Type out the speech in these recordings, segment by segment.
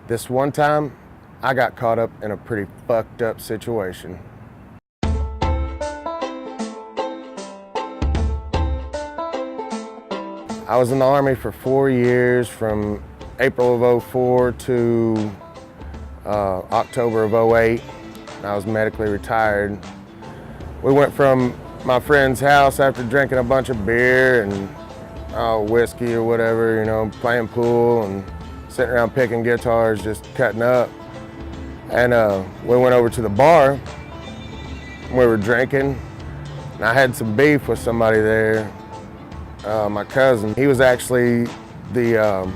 This one time, I got caught up in a pretty fucked up situation. I was in the Army for 4 years, from April of '04 to October of '08. I was medically retired. We went from my friend's house after drinking a bunch of beer and whiskey or whatever, you know, playing pool and sitting around picking guitars, just cutting up. And we went over to the bar. We were drinking, and I had some beef with somebody there. My cousin, he was actually the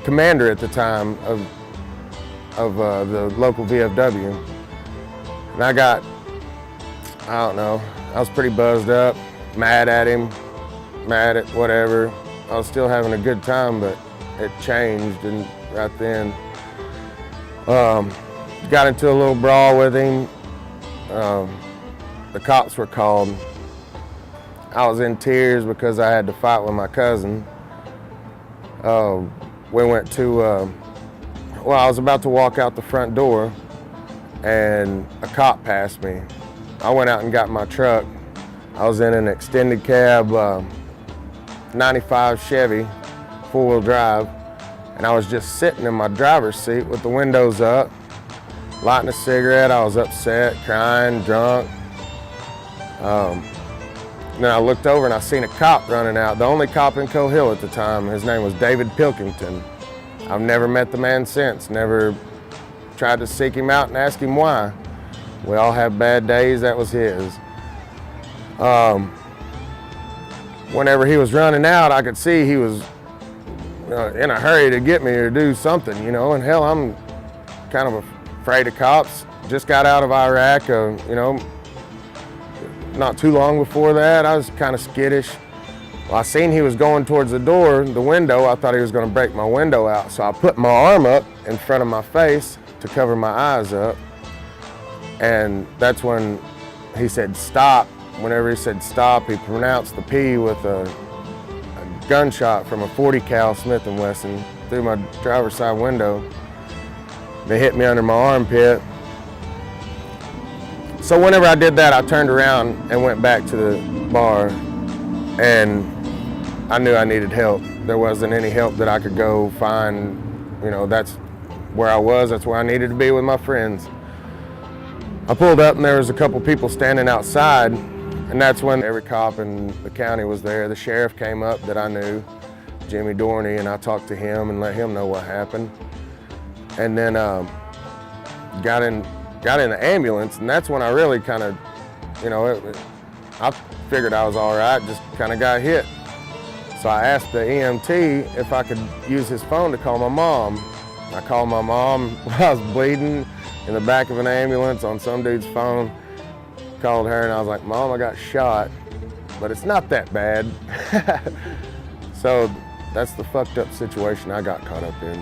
commander at the time of the local VFW. And I don't know, I was pretty buzzed up, mad at him, mad at whatever. I was still having a good time, but it changed, and right then, got into a little brawl with him. The cops were called. I was in tears because I had to fight with my cousin. We went to, I was about to walk out the front door, and a cop passed me. I went out and got my truck. I was in an extended cab, 95 Chevy, four-wheel drive, and I was just sitting in my driver's seat with the windows up, lighting a cigarette. I was upset, crying, drunk. Then I looked over and I seen a cop running out, the only cop in Coe Hill at the time. His name was David Pilkington. I've never met the man since, never tried to seek him out and ask him why. We all have bad days, that was his. Whenever he was running out, I could see he was in a hurry to get me or do something, you know, and hell, I'm kind of afraid of cops. Just got out of Iraq, not too long before that. I was kind of skittish. Well, I seen he was going towards the door, the window. I thought he was going to break my window out, so I put my arm up in front of my face to cover my eyes up. And that's when he said stop. Whenever he said stop, he pronounced the P with a gunshot from a 40 cal Smith & Wesson through my driver's side window. They hit me under my armpit. So whenever I did that, I turned around and went back to the bar, and I knew I needed help. There wasn't any help that I could go find. You know, that's where I was, that's where I needed to be with my friends. I pulled up and there was a couple people standing outside, and that's when every cop in the county was there. The sheriff came up that I knew, Jimmy Dorney, and I talked to him and let him know what happened. And then got in the ambulance, and that's when I really kind of, I figured I was all right, just kind of got hit. So I asked the EMT if I could use his phone to call my mom. I called my mom while I was bleeding in the back of an ambulance on some dude's phone. Called her and I was like, Mom, I got shot, but it's not that bad. So that's the fucked up situation I got caught up in.